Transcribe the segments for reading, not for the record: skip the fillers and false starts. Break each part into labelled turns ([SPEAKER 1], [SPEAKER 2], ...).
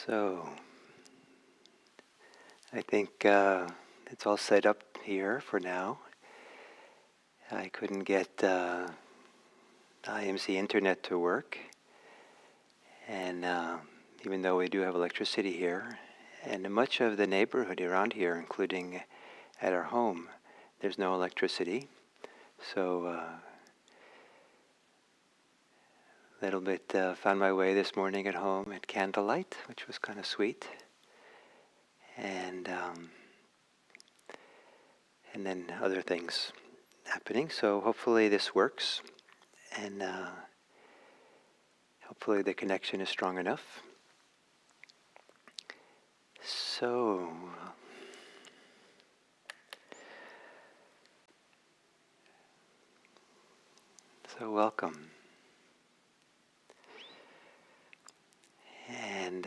[SPEAKER 1] So, I think it's all set up here for now. I couldn't get IMC internet to work, and even though we do have electricity here, and in much of the neighborhood around here, including at our home, there's no electricity. So, little bit found my way this morning at home at candlelight, which was kind of sweet. And then other things happening. So hopefully this works, and hopefully the connection is strong enough. So welcome. And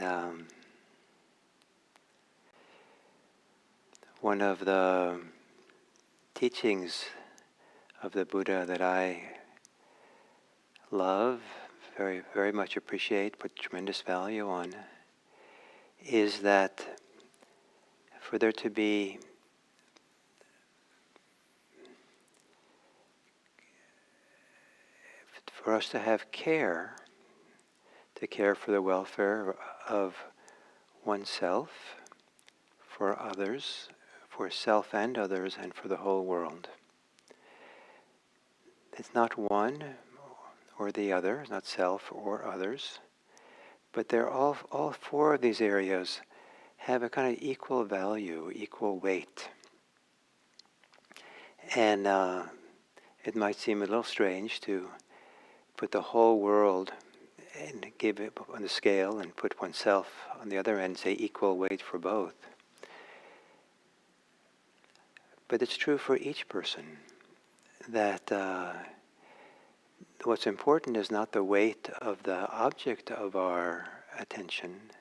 [SPEAKER 1] one of the teachings of the Buddha that I love, very, very much appreciate, put tremendous value on, is that for there to be for us to have care, to care for the welfare of oneself, for others, for self and others, and for the whole world. It's not one or the other, not self or others, but they're all four of these areas have a kind of equal value, equal weight. And it might seem a little strange to put the whole world and give it on the scale and put oneself on the other end, say equal weight for both. But it's true for each person that what's important is not the weight of the object of our attention,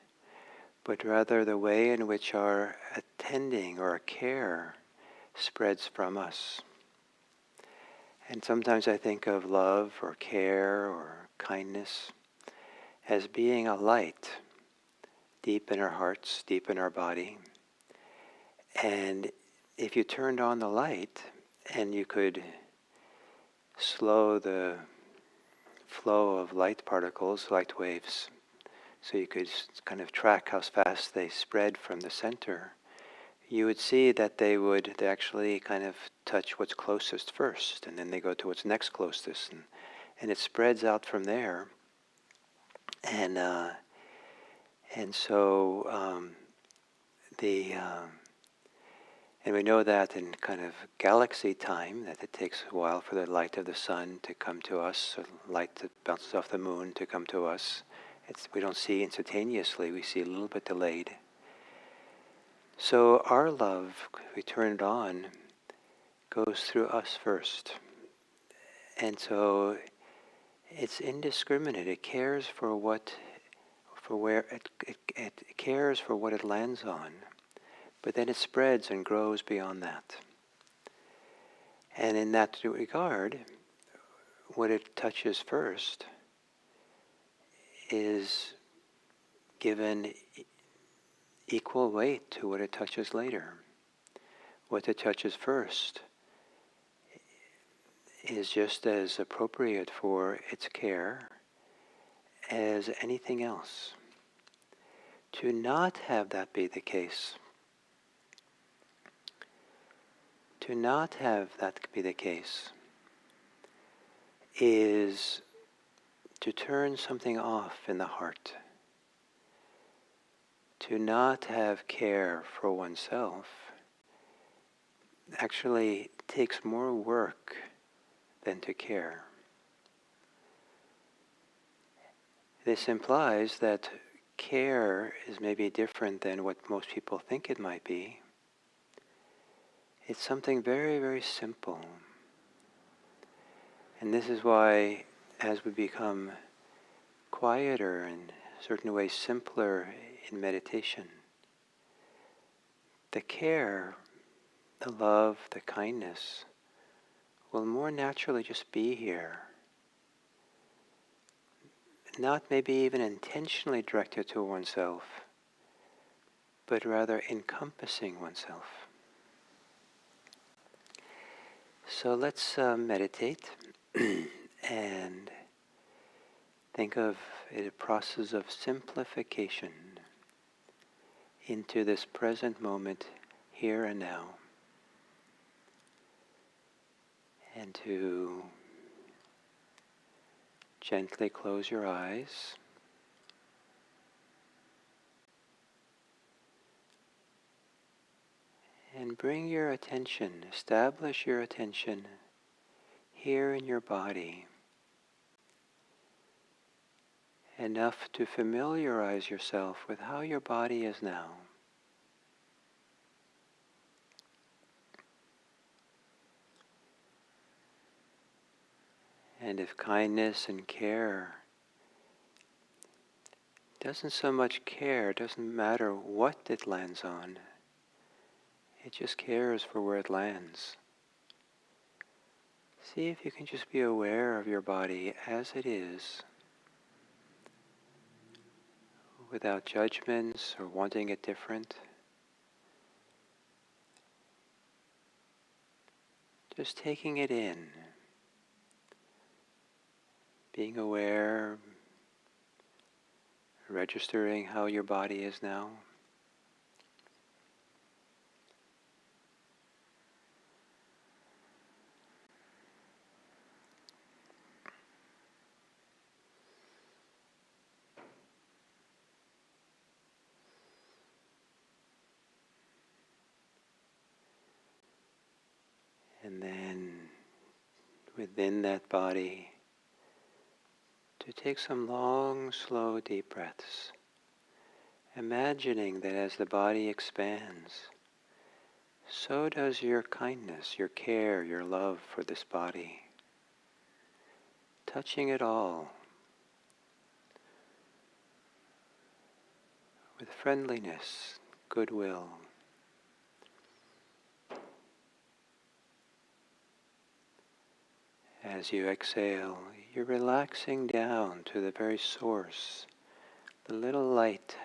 [SPEAKER 1] but rather the way in which our attending or our care spreads from us. And sometimes I think of love or care or kindness as being a light deep in our hearts, deep in our body. And if you turned on the light and you could slow the flow of light particles, light waves, so you could kind of track how fast they spread from the center, you would see that they actually kind of touch what's closest first, and then they go to what's next closest, and it spreads out from there. And we know that in kind of galaxy time, that it takes a while for the light of the sun to come to us, or light that bounces off the moon to come to us. We don't see instantaneously, we see a little bit delayed. So our love, we turn it on, goes through us first. And so it's indiscriminate. It cares for where it cares for what it lands on. But then it spreads and grows beyond that. And in that regard, what it touches first is given equal weight to what it touches later. What it touches first is just as appropriate for its care as anything else. To not have that be the case, is to turn something off in the heart. To not have care for oneself actually takes more work than to care. This implies that care is maybe different than what most people think it might be. It's something very, very simple. And this is why, as we become quieter and in certain ways simpler in meditation, the care, the love, the kindness will more naturally just be here. Not maybe even intentionally directed to oneself, but rather encompassing oneself. So let's meditate and think of a process of simplification into this present moment, here and now, and to gently close your eyes. And bring your attention, establish your attention here in your body, enough to familiarize yourself with how your body is now. And if kindness and care doesn't so much care, doesn't matter what it lands on, it just cares for where it lands. See if you can just be aware of your body as it is, without judgments or wanting it different. Just taking it in, being aware, registering how your body is now. And then within that body, to take some long, slow, deep breaths, imagining that as the body expands, so does your kindness, your care, your love for this body, touching it all with friendliness, goodwill. As you exhale, you're relaxing down to the very source, the little light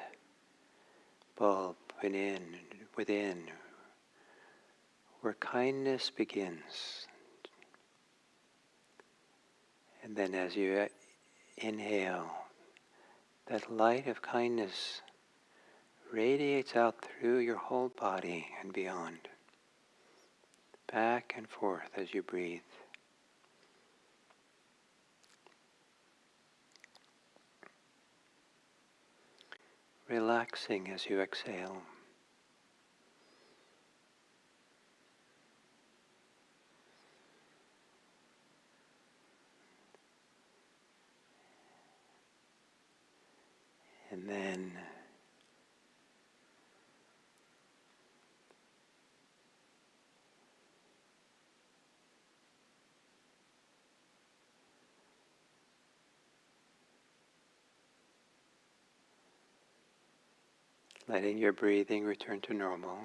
[SPEAKER 1] bulb within, where kindness begins. And then as you inhale, that light of kindness radiates out through your whole body and beyond, back and forth as you breathe. Relaxing as you exhale. And then letting your breathing return to normal.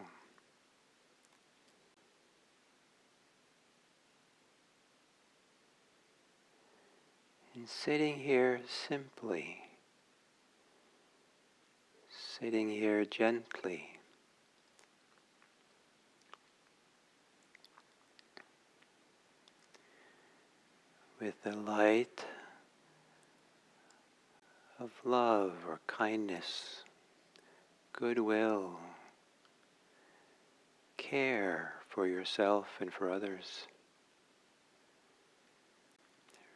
[SPEAKER 1] And sitting here simply, sitting here gently, with the light of love or kindness, goodwill, care for yourself and for others,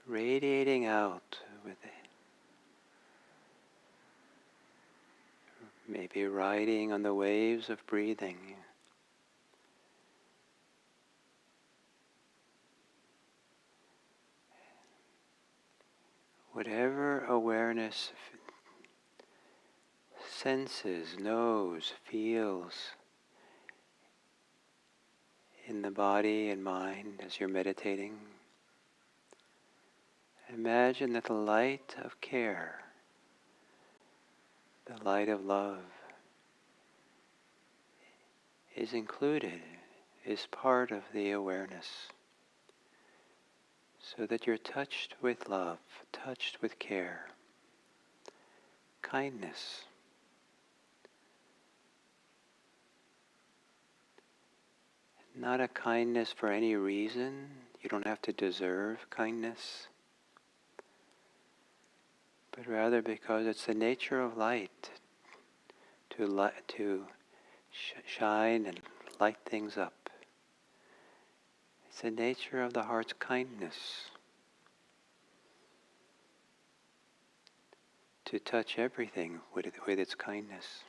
[SPEAKER 1] radiating out with it. Maybe riding on the waves of breathing. Whatever awareness senses, knows, feels in the body and mind as you're meditating, imagine that the light of care, the light of love, is included, is part of the awareness, so that you're touched with love, touched with care, kindness. not a kindness for any reason. You don't have to deserve kindness, but rather because it's the nature of light to shine and light things up. It's the nature of the heart's kindness to touch everything with its kindness.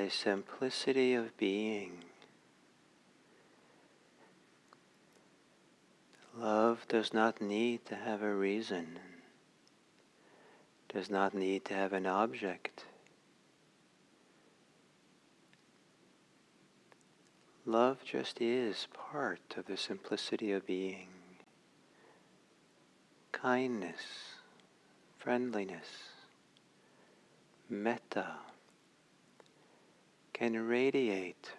[SPEAKER 1] a simplicity of being. Love does not need to have a reason, does not need to have an object. Love just is part of the simplicity of being. Kindness, friendliness, metta can radiate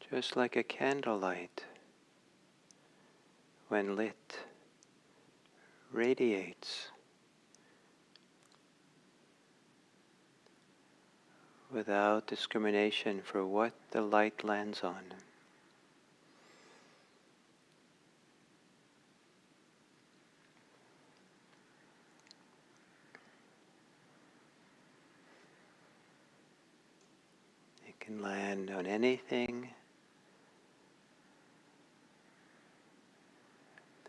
[SPEAKER 1] just like a candlelight when lit radiates without discrimination for what the light lands on. It can land on anything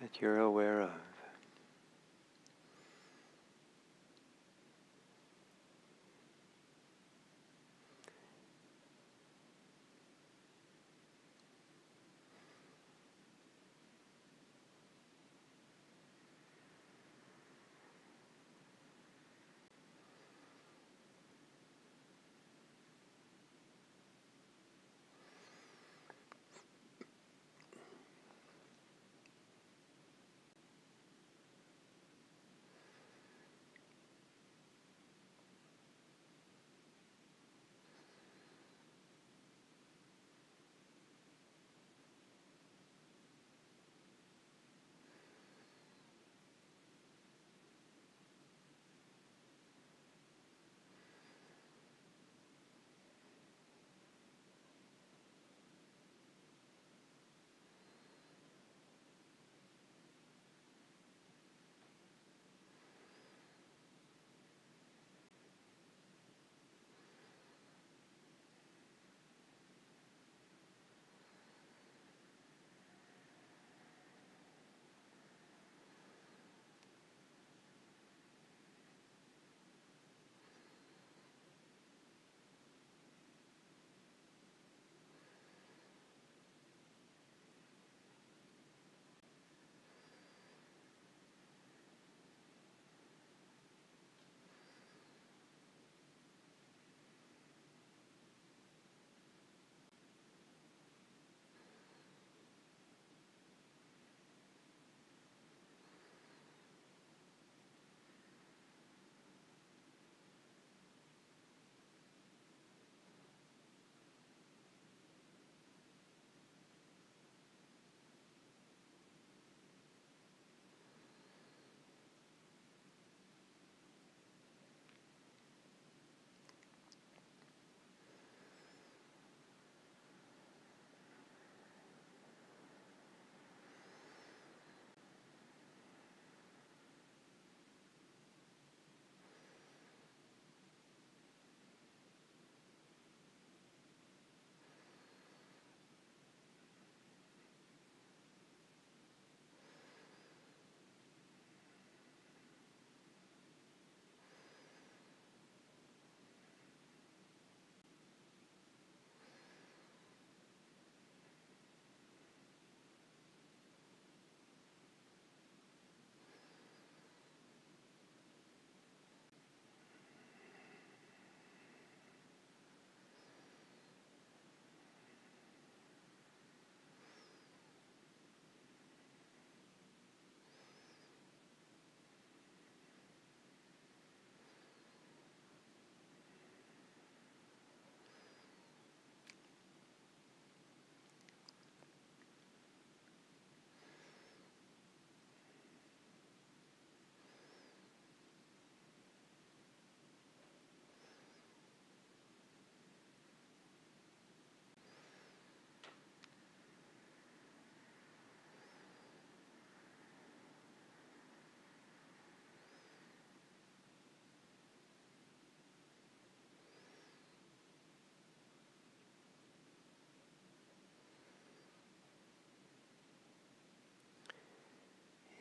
[SPEAKER 1] that you're aware of.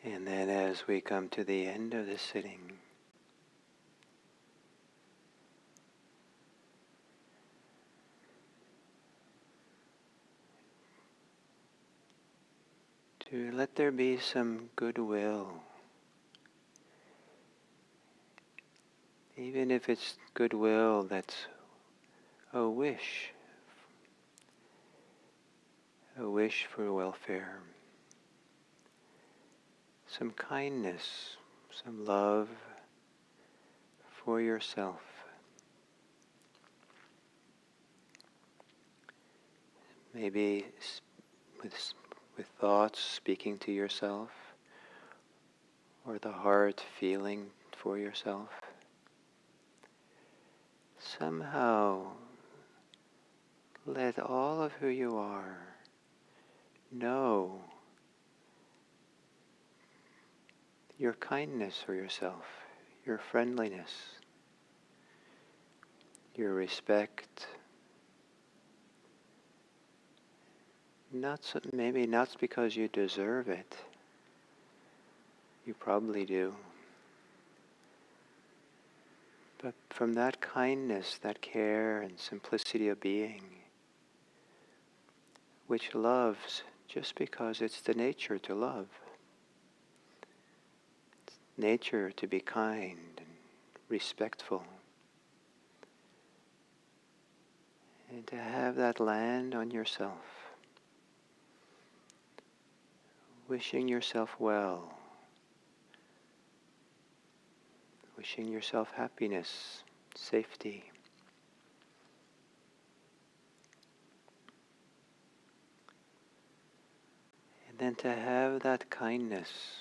[SPEAKER 1] And then as we come to the end of this sitting, to let there be some goodwill, even if it's goodwill that's a wish for welfare, some kindness, some love for yourself. Maybe with thoughts speaking to yourself, or the heart feeling for yourself. Somehow let all of who you are know your kindness for yourself, your friendliness, your respect. Maybe not because you deserve it. You probably do. But from that kindness, that care and simplicity of being, which loves just because it's the nature to love. It's nature to be kind and respectful. And to have that land on yourself, wishing yourself well, wishing yourself happiness, safety. And then to have that kindness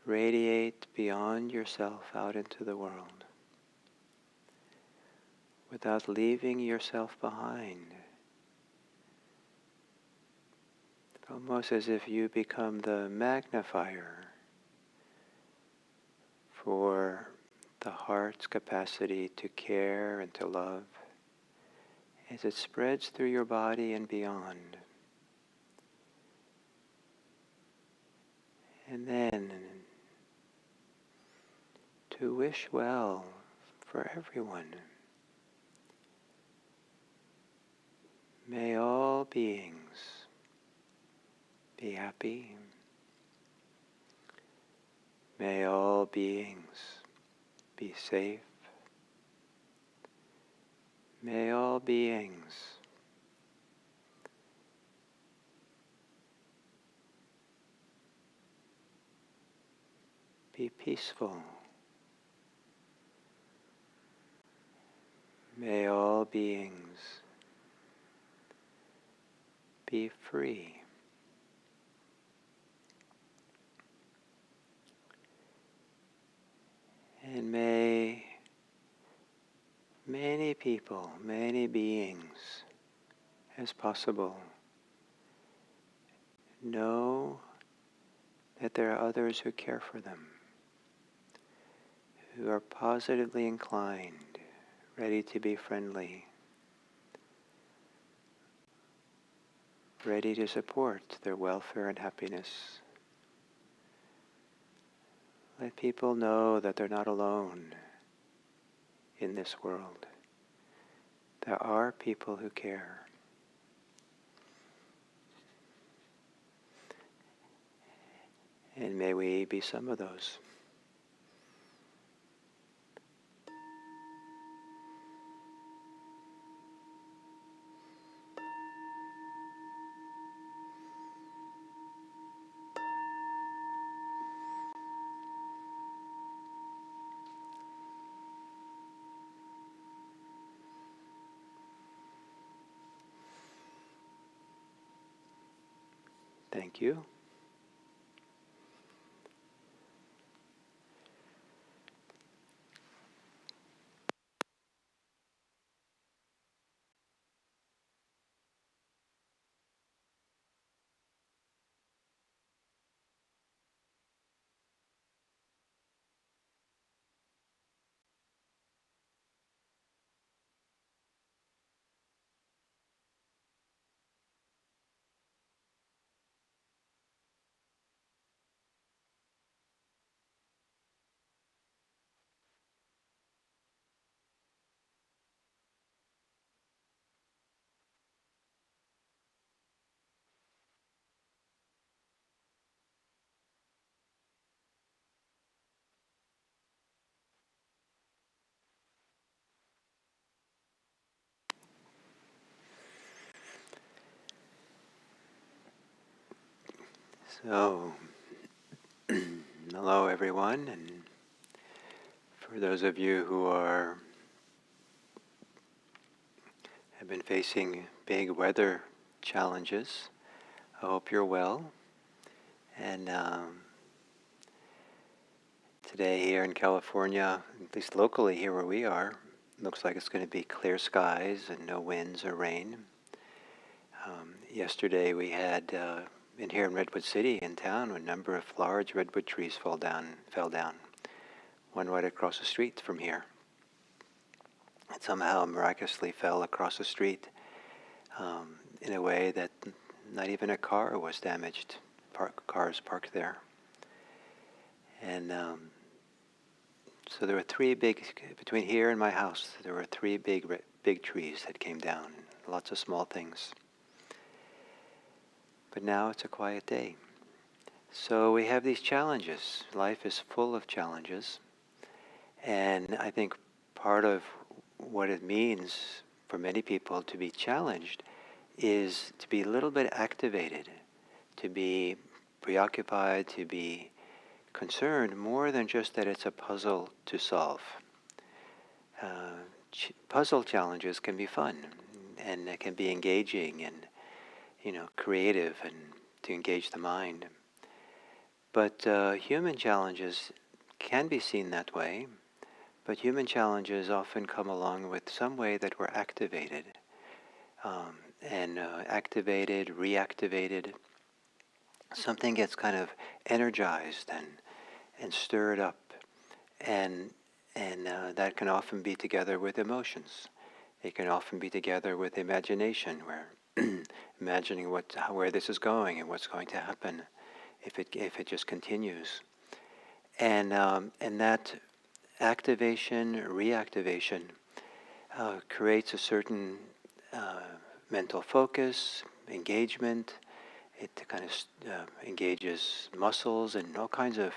[SPEAKER 1] radiate beyond yourself out into the world without leaving yourself behind. Almost as if you become the magnifier for the heart's capacity to care and to love as it spreads through your body and beyond. And then to wish well for everyone. May all beings be happy. May all beings be safe. May all beings be peaceful. May all beings be free. And may many people, many beings as possible know that there are others who care for them, who are positively inclined, ready to be friendly, ready to support their welfare and happiness. Let people know that they're not alone in this world. There are people who care. And may we be some of those. Thank you. So, hello everyone, and for those of you who have been facing big weather challenges, I hope you're well. And today here in California, at least locally here where we are, looks like it's going to be clear skies and no winds or rain. Yesterday we had in here in Redwood City in town a number of large redwood trees fell down, one right across the street from here. It somehow miraculously fell across the street in a way that not even a car was damaged. Cars parked there. And so there were between here and my house, there were three big trees that came down, lots of small things. But now it's a quiet day. So we have these challenges. Life is full of challenges. And I think part of what it means for many people to be challenged is to be a little bit activated, to be preoccupied, to be concerned more than just that it's a puzzle to solve. Puzzle challenges can be fun, and it can be engaging and creative, and to engage the mind. But human challenges can be seen that way. But human challenges often come along with some way that we're activated, activated, reactivated. Something gets kind of energized and stirred up, and that can often be together with emotions. It can often be together with imagination, where imagining where this is going and what's going to happen if it just continues, and that activation, reactivation creates a certain mental focus, engagement. It kind of engages muscles and all kinds of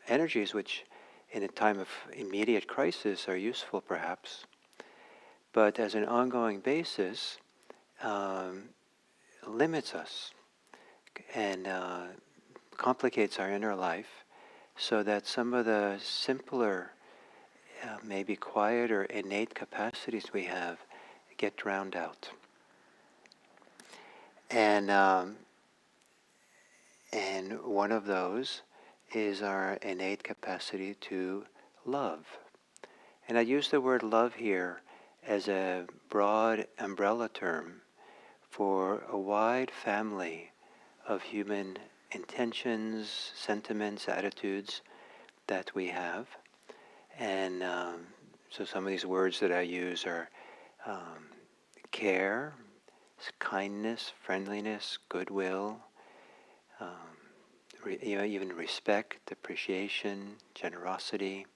[SPEAKER 1] energies which in a time of immediate crisis are useful perhaps. But as an ongoing basis, limits us and complicates our inner life, so that some of the simpler, maybe quiet or innate capacities we have get drowned out. And one of those is our innate capacity to love. And I use the word love here as a broad umbrella term for a wide family of human intentions, sentiments, attitudes that we have. And so some of these words that I use are care, kindness, friendliness, goodwill, even respect, appreciation, generosity,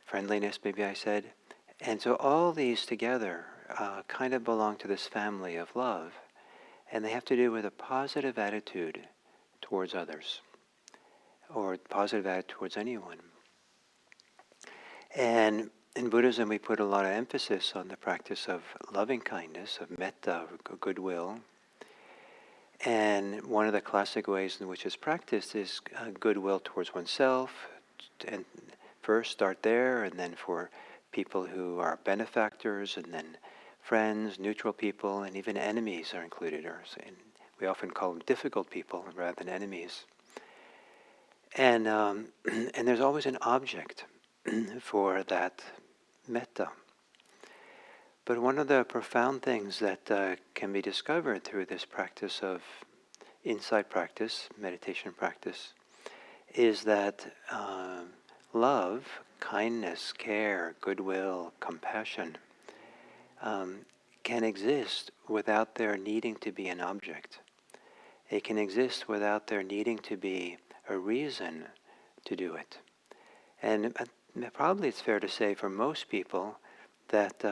[SPEAKER 1] friendliness, maybe I said. And so all these together kind of belong to this family of love, and they have to do with a positive attitude towards others, or positive attitude towards anyone. And in Buddhism, we put a lot of emphasis on the practice of loving kindness, of metta, goodwill. And one of the classic ways in which it's practiced is goodwill towards oneself, and first start there, and then for people who are benefactors, and then friends, neutral people, and even enemies are included. And we often call them difficult people rather than enemies. And and there's always an object for that metta. But one of the profound things that can be discovered through this practice of insight practice, meditation practice, is that love, kindness, care, goodwill, compassion can exist without there needing to be an object. It can exist without there needing to be a reason to do it. And probably it's fair to say for most people that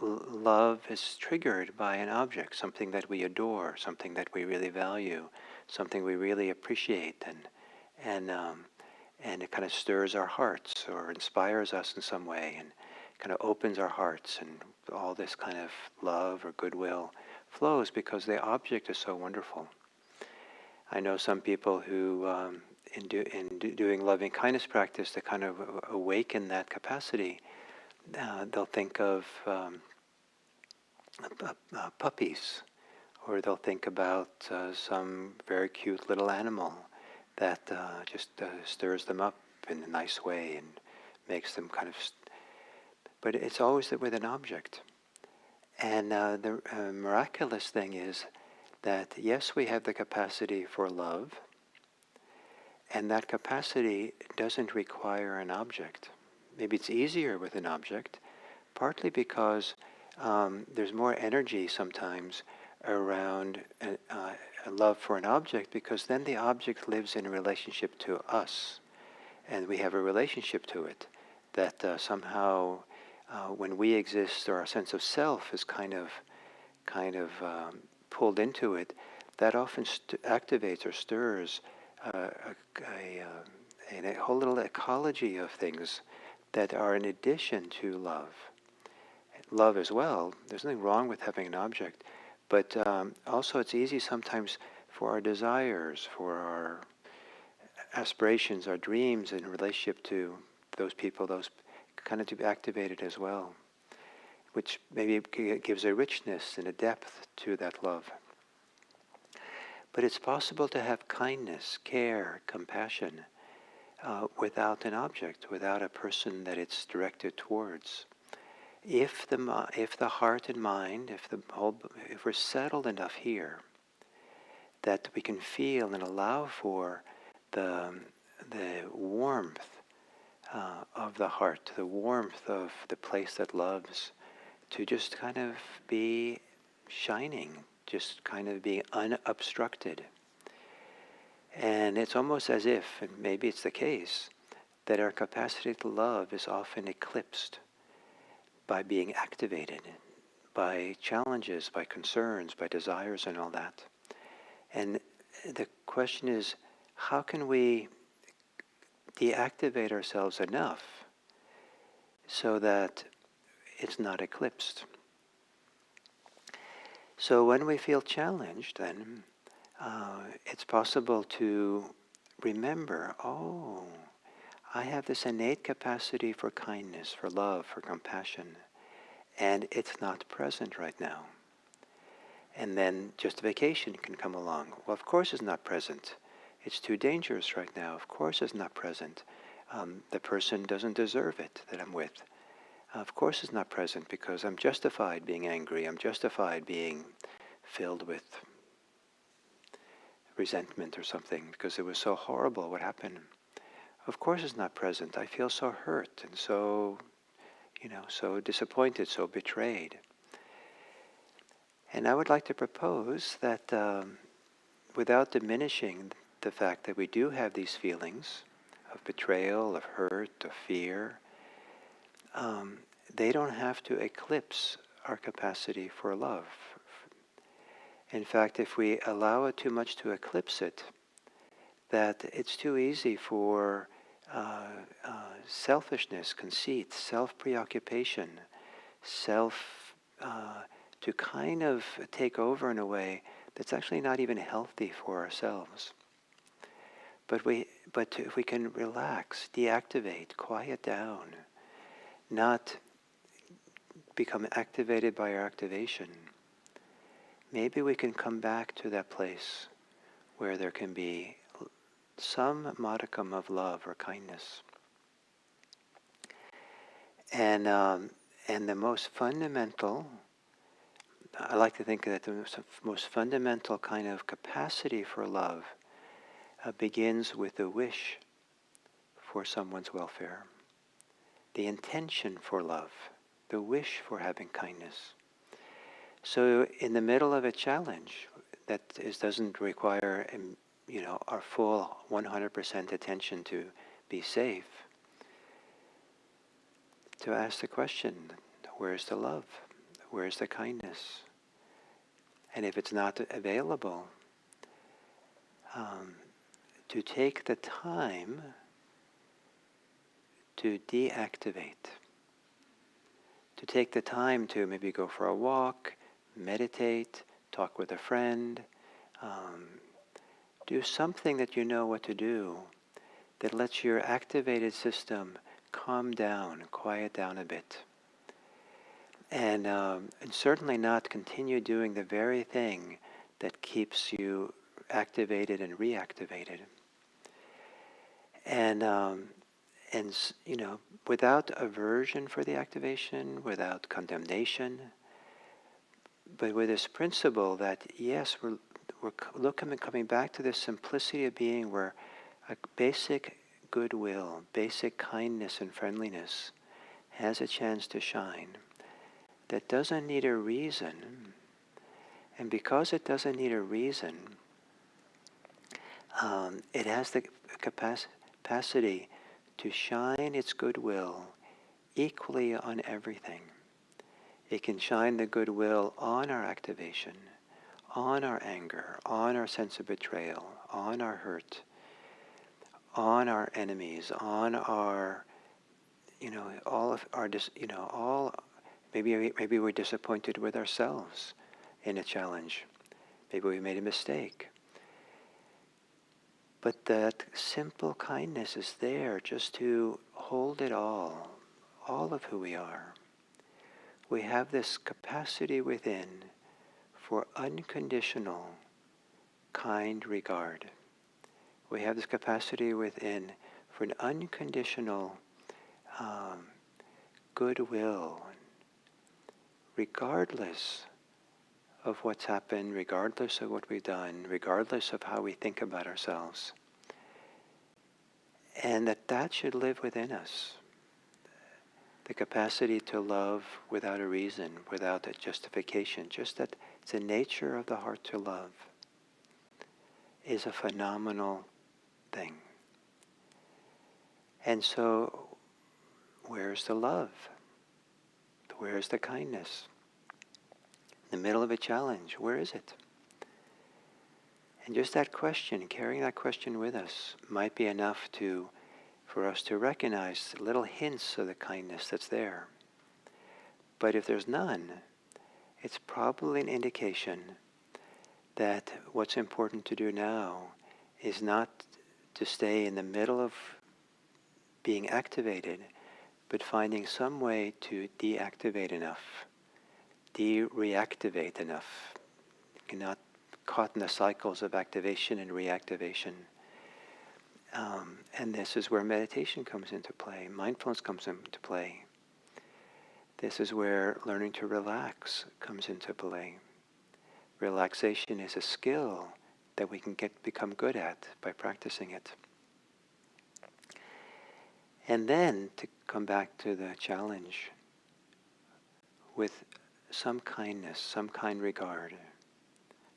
[SPEAKER 1] love is triggered by an object, something that we adore, something that we really value, something we really appreciate, and it kind of stirs our hearts or inspires us in some way, and kind of opens our hearts, and all this kind of love or goodwill flows because the object is so wonderful. I know some people who, doing loving kindness practice, to kind of awaken that capacity, they'll think of puppies, or they'll think about some very cute little animal that just stirs them up in a nice way and makes them kind of. But it's always with an object. And the miraculous thing is that, yes, we have the capacity for love, and that capacity doesn't require an object. Maybe it's easier with an object, partly because there's more energy sometimes around a love for an object, because then the object lives in a relationship to us, and we have a relationship to it that somehow when we exist, or our sense of self is kind of pulled into it, that often activates or stirs a whole little ecology of things that are in addition to love. Love as well. There's nothing wrong with having an object, but also it's easy sometimes for our desires, for our aspirations, our dreams in relationship to those people, those kind of to be activated as well, which maybe gives a richness and a depth to that love. But it's possible to have kindness, care, compassion without an object, without a person that it's directed towards. If the heart and mind, if we're settled enough here, that we can feel and allow for the warmth of the heart, the warmth of the place that loves, to just kind of be shining, just kind of be unobstructed. And it's almost as if, and maybe it's the case, that our capacity to love is often eclipsed by being activated, by challenges, by concerns, by desires and all that. And the question is, how can we deactivate ourselves enough so that it's not eclipsed? So when we feel challenged, then it's possible to remember, oh, I have this innate capacity for kindness, for love, for compassion, and it's not present right now. And then justification can come along. Well, of course it's not present. It's too dangerous right now. Of course it's not present. The person doesn't deserve it that I'm with. Of course it's not present because I'm justified being angry. I'm justified being filled with resentment or something because it was so horrible what happened. Of course it's not present. I feel so hurt and so, so disappointed, so betrayed. And I would like to propose that without diminishing the fact that we do have these feelings of betrayal, of hurt, of fear, they don't have to eclipse our capacity for love. In fact, if we allow it too much to eclipse it, that it's too easy for selfishness, conceit, self-preoccupation, to kind of take over in a way that's actually not even healthy for ourselves. But if we can relax, deactivate, quiet down, not become activated by our activation, maybe we can come back to that place where there can be some modicum of love or kindness. And the most fundamental, I like to think that the most fundamental kind of capacity for love begins with the wish for someone's welfare, the intention for love, the wish for having kindness. So in the middle of a challenge that doesn't require our full 100% attention to be safe, to ask the question, where's the love? Where's the kindness? And if it's not available, to take the time to deactivate, to take the time to maybe go for a walk, meditate, talk with a friend, um, do something that you know what to do that lets your activated system calm down, quiet down a bit. And certainly not continue doing the very thing that keeps you activated and reactivated. And without aversion for the activation, without condemnation, but with this principle that yes, we're coming back to this simplicity of being, where a basic goodwill, basic kindness and friendliness has a chance to shine. That doesn't need a reason, and because it doesn't need a reason, it has the capacity to shine its goodwill equally on everything. It can shine the goodwill on our activation, on our anger, on our sense of betrayal, on our hurt, on our enemies, on our, all of our, maybe we're disappointed with ourselves in a challenge. Maybe we made a mistake. But that simple kindness is there just to hold it all of who we are. We have this capacity within for unconditional, kind regard. We have this capacity within for an unconditional goodwill, regardless of what's happened, regardless of what we've done, regardless of how we think about ourselves. And that should live within us. The capacity to love without a reason, without a justification, just that it's the nature of the heart to love, is a phenomenal thing. And so, where's the love? Where's the kindness? In the middle of a challenge, where is it? And just that question, carrying that question with us, might be enough for us to recognize little hints of the kindness that's there. But if there's none, it's probably an indication that what's important to do now is not to stay in the middle of being activated, but finding some way to deactivate enough, reactivate enough. You're not caught in the cycles of activation and reactivation. And this is where meditation comes into play, mindfulness comes into play. This is where learning to relax comes into play. Relaxation is a skill that we can become good at by practicing it. And then to come back to the challenge with some kindness, some kind regard,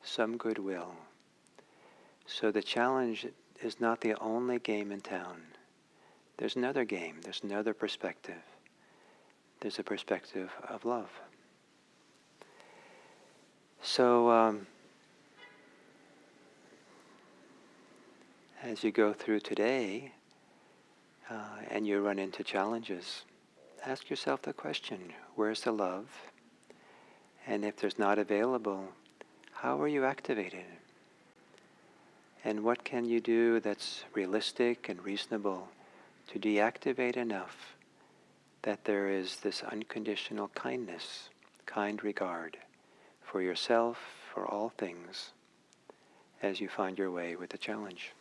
[SPEAKER 1] some goodwill. So the challenge is not the only game in town. There's another game, there's another perspective. There's a perspective of love. So as you go through today and you run into challenges, ask yourself the question, where's the love? And if there's not available, how are you activated? And what can you do that's realistic and reasonable to deactivate enough that there is this unconditional kindness, kind regard for yourself, for all things, as you find your way with the challenge.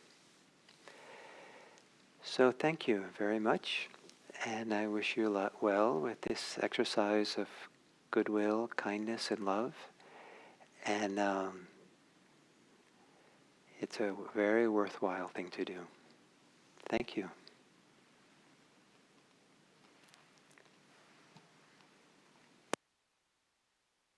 [SPEAKER 1] So thank you very much, and I wish you well with this exercise of goodwill, kindness, and love. And it's a very worthwhile thing to do. Thank you.